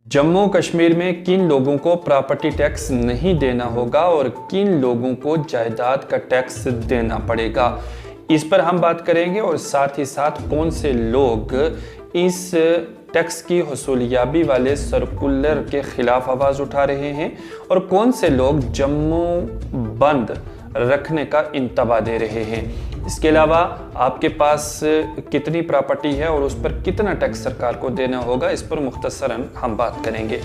जम्मू कश्मीर में किन लोगों को प्रॉपर्टी टैक्स नहीं देना होगा और किन लोगों को जायदाद का टैक्स देना पड़ेगा, इस पर हम बात करेंगे। और साथ ही साथ कौन से लोग इस टैक्स की वसूलियाबी वाले सर्कुलर के खिलाफ आवाज़ उठा रहे हैं और कौन से लोग जम्मू बंद रखने का इंतबा दे रहे हैं। इसके अलावा आपके पास कितनी प्रॉपर्टी है और उस पर कितना टैक्स सरकार को देना होगा, इस पर मुख्तसरन हम बात करेंगे।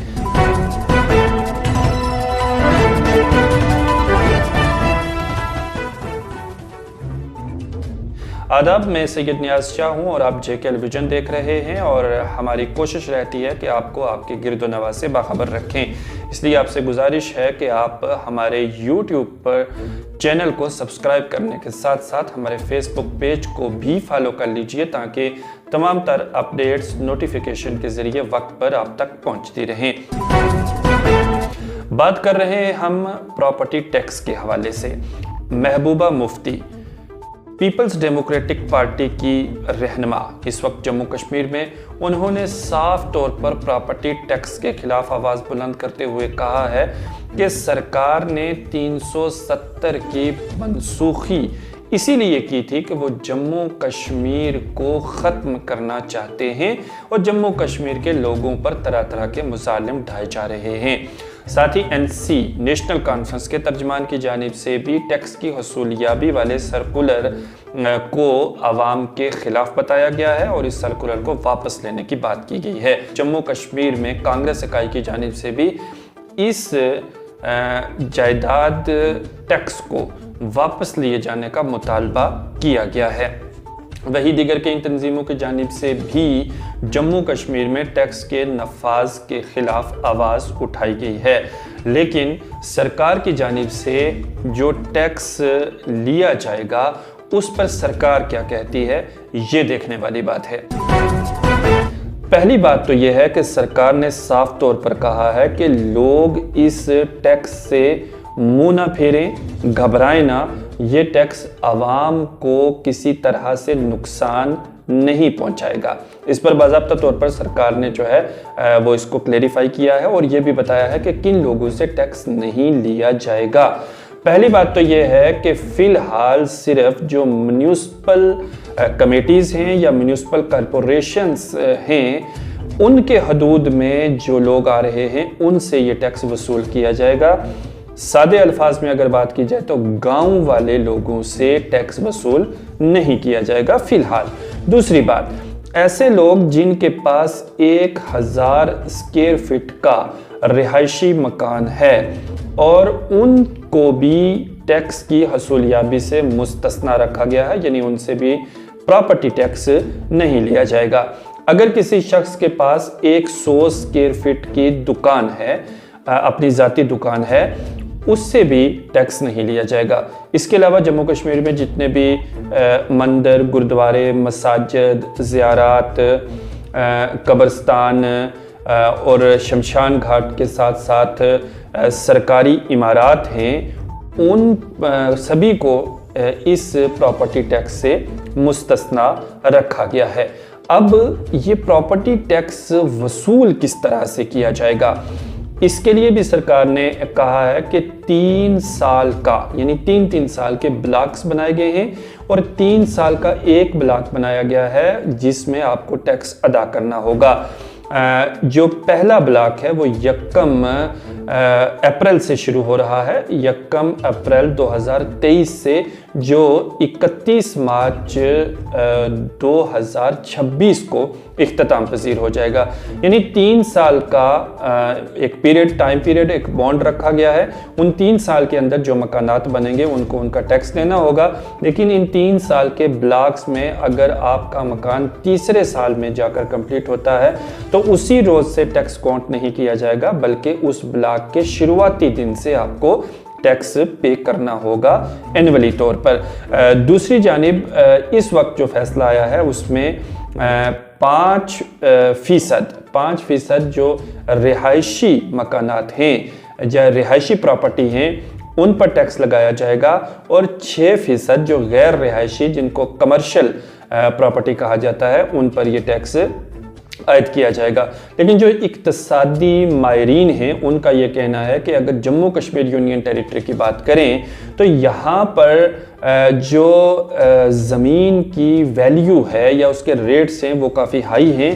आदाब, मैं सैयद नियाज शाह हूँ और आप JK टेलीविजन देख रहे हैं और हमारी कोशिश रहती है कि आपको आपके गिरदोनवा से बाखबर रखें। इसलिए आपसे गुजारिश है कि आप हमारे YouTube पर चैनल को सब्सक्राइब करने के साथ साथ हमारे Facebook पेज को भी फॉलो कर लीजिए ताकि तमाम तर अपडेट्स नोटिफिकेशन के ज़रिए वक्त पर आप तक पहुँचती रहें। बात कर रहे हैं हम प्रॉपर्टी टैक्स के हवाले से। Mehbooba Mufti peoples democratic party की रहनुमा इस वक्त जम्मू कश्मीर में, उन्होंने साफ तौर पर प्रॉपर्टी टैक्स के खिलाफ आवाज़ बुलंद करते हुए कहा है कि सरकार ने 370 की मनसूखी इसीलिए की थी कि वो जम्मू कश्मीर को ख़त्म करना चाहते हैं और जम्मू कश्मीर के लोगों पर तरह तरह के मुज़ालिम ढाए जा रहे हैं। साथ ही NC नेशनल कॉन्फ्रेंस के तर्जमान की जानिब से भी टैक्स की वसूलियाबी वाले सर्कुलर को आवाम के खिलाफ बताया गया है और इस सर्कुलर को वापस लेने की बात की गई है। जम्मू कश्मीर में कांग्रेस इकाई की जानिब से भी इस जायदाद टैक्स को वापस लिए जाने का मुतालबा किया गया है। वही दीगर कई तंजीमों की जानिब से भी जम्मू कश्मीर में टैक्स के नफाज के खिलाफ आवाज़ उठाई गई है, लेकिन सरकार की जानिब से जो टैक्स लिया जाएगा उस पर सरकार क्या कहती है, ये देखने वाली बात है। पहली बात तो यह है कि सरकार ने साफ तौर पर कहा है कि लोग इस टैक्स से मुंह ना फेरें, घबराएं ना। ये टैक्स आवाम को किसी तरह से नुकसान नहीं पहुंचाएगा। इस पर बाज़ाब्ता तौर पर सरकार ने जो है वो इसको क्लेरिफाई किया है और ये भी बताया है कि किन लोगों से टैक्स नहीं लिया जाएगा। पहली बात तो ये है कि फ़िलहाल सिर्फ जो म्यूनिसिपल कमेटीज़ हैं या म्यूनिसिपल कॉरपोरेशंस हैं, उनके हदूद में जो लोग आ रहे हैं उनसे ये टैक्स वसूल किया जाएगा। सादे अल्फाज में अगर बात की जाए तो गांव वाले लोगों से टैक्स वसूल नहीं किया जाएगा फ़िलहाल। दूसरी बात, ऐसे लोग जिनके पास 1000 स्क्वायर फीट का रिहायशी मकान है और उनको भी टैक्स की वसूलियाबी से मुस्तस्ना रखा गया है, यानी उनसे भी प्रॉपर्टी टैक्स नहीं लिया जाएगा। अगर किसी शख्स के पास 100 स्क्वायर फीट की दुकान है, अपनी ज़ाती दुकान है, उससे भी टैक्स नहीं लिया जाएगा। इसके अलावा जम्मू कश्मीर में जितने भी मंदिर, गुरुद्वारे, मसाजिद, ज़ियारात, कब्रिस्तान और शमशान घाट के साथ साथ सरकारी इमारत हैं, उन सभी को इस प्रॉपर्टी टैक्स से मुस्तस्ना रखा गया है। अब ये प्रॉपर्टी टैक्स वसूल किस तरह से किया जाएगा, इसके लिए भी सरकार ने कहा है कि 3 साल का, यानी 3-3 साल के ब्लॉक्स बनाए गए हैं और 3 साल का एक ब्लॉक बनाया गया है जिसमें आपको टैक्स अदा करना होगा। जो पहला ब्लॉक है वो 1 अप्रैल से शुरू हो रहा है, 1 अप्रैल 2023 से जो 31 मार्च 2026 को इख्तिताम पजीर हो जाएगा। यानी 3 साल का एक टाइम पीरियड, एक बॉन्ड रखा गया है। उन 3 साल के अंदर जो मकानात बनेंगे उनको उनका टैक्स देना होगा, लेकिन इन 3 साल के ब्लॉक्स में अगर आपका मकान तीसरे साल में जाकर कंप्लीट होता है तो उसी रोज़ से टैक्स काउंट नहीं किया जाएगा, बल्कि उस ब्लॉक के शुरुआती दिन से आपको टैक्स पे करना होगा एनुअली तौर पर। दूसरी जानिब इस वक्त जो फैसला आया है उसमें 5% जो रिहायशी मकानात हैं या रिहायशी प्रॉपर्टी हैं उन पर टैक्स लगाया जाएगा और 6% जो गैर रिहायशी, जिनको कमर्शियल प्रॉपर्टी कहा जाता है, उन पर ये टैक्स आयद किया जाएगा। लेकिन जो इक्तसादी माहिरीन हैं उनका ये कहना है कि अगर जम्मू कश्मीर यूनियन टेरिटरी की बात करें तो यहाँ पर जो ज़मीन की वैल्यू है या उसके रेट्स हैं वो काफ़ी हाई हैं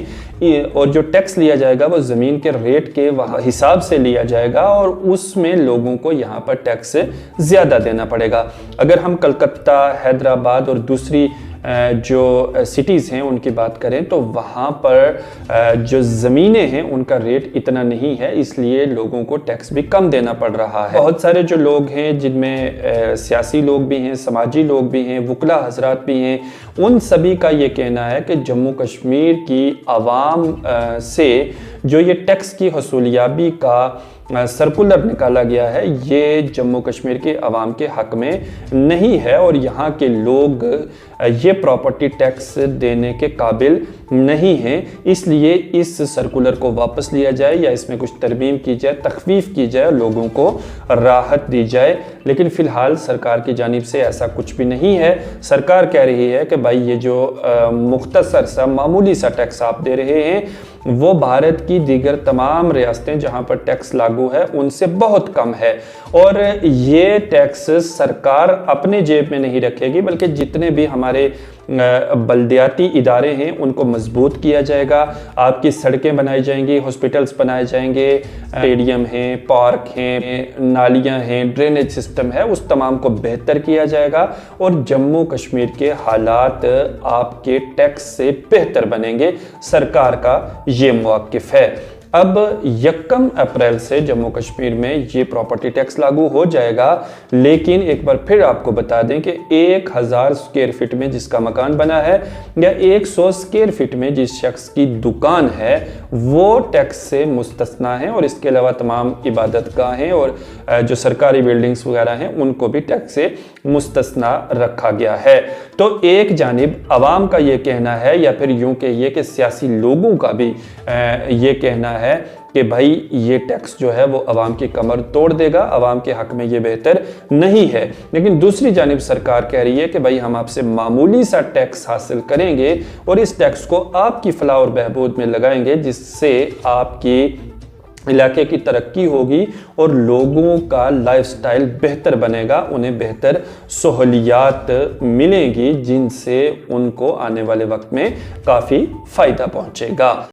और जो टैक्स लिया जाएगा वो ज़मीन के रेट के हिसाब से लिया जाएगा और उसमें लोगों को यहाँ पर टैक्स ज़्यादा देना पड़ेगा। अगर हम कलकत्ता, हैदराबाद और दूसरी जो सिटीज़ हैं उनकी बात करें तो वहाँ पर जो ज़मीनें हैं उनका रेट इतना नहीं है, इसलिए लोगों को टैक्स भी कम देना पड़ रहा है। बहुत सारे जो लोग हैं जिनमें सियासी लोग भी हैं, समाजी लोग भी हैं, वकला हजरात भी हैं, उन सभी का ये कहना है कि जम्मू कश्मीर की आवाम से जो ये टैक्स की हसूलियाबी का सर्कुलर निकाला गया है ये जम्मू कश्मीर के अवाम के हक में नहीं है और यहाँ के लोग ये प्रॉपर्टी टैक्स देने के काबिल नहीं हैं। इसलिए इस सर्कुलर को वापस लिया जाए या इसमें कुछ तरमीम की जाए, तखफीफ की जाए, लोगों को राहत दी जाए। लेकिन फ़िलहाल सरकार की जानिब से ऐसा कुछ भी नहीं है। सरकार कह रही है कि भाई ये जो मुख्तसर सा मामूली सा टैक्स आप दे रहे हैं वो भारत की दीगर तमाम रियासतें जहाँ पर टैक्स लागू है उनसे बहुत कम है और ये टैक्स सरकार अपने जेब में नहीं रखेगी बल्कि जितने भी हमारे बल्दियाती इदारे हैं उनको मजबूत किया जाएगा। आपकी सड़कें बनाई जाएंगी, हॉस्पिटल्स बनाए जाएंगे, स्टेडियम हैं, पार्क हैं, नालियां हैं, ड्रेनेज सिस्टम है, उस तमाम को बेहतर किया जाएगा और जम्मू कश्मीर के हालात आपके टैक्स से बेहतर बनेंगे। सरकार का ये मौक़िफ़ है। अब 1 अप्रैल से जम्मू कश्मीर में ये प्रॉपर्टी टैक्स लागू हो जाएगा, लेकिन एक बार फिर आपको बता दें कि 1000 स्क्वायर फीट में जिसका मकान बना है या 100 स्क्वायर फीट में जिस शख्स की दुकान है वो टैक्स से मुस्तस्ना है और इसके अलावा तमाम इबादतगाहें और जो सरकारी बिल्डिंग्स वगैरह हैं उनको भी टैक्स से मुस्तस्ना रखा गया है। तो एक जानिब अवाम का ये कहना है या फिर यूं कहिए कि सियासी लोगों का भी ये कहना है कि भाई ये टैक्स जो है वो अवाम की कमर तोड़ देगा, अवाम के हक में ये बेहतर नहीं है। लेकिन दूसरी जानिब सरकार कह रही है कि भाई हम आपसे मामूली सा टैक्स हासिल करेंगे और इस टैक्स को आपकी फलाह और बहबूद में लगाएंगे जिससे आपकी इलाके की तरक्की होगी और लोगों का लाइफस्टाइल बेहतर बनेगा, उन्हें बेहतर सहूलियात मिलेंगी जिनसे उनको आने वाले वक्त में काफ़ी फ़ायदा पहुंचेगा।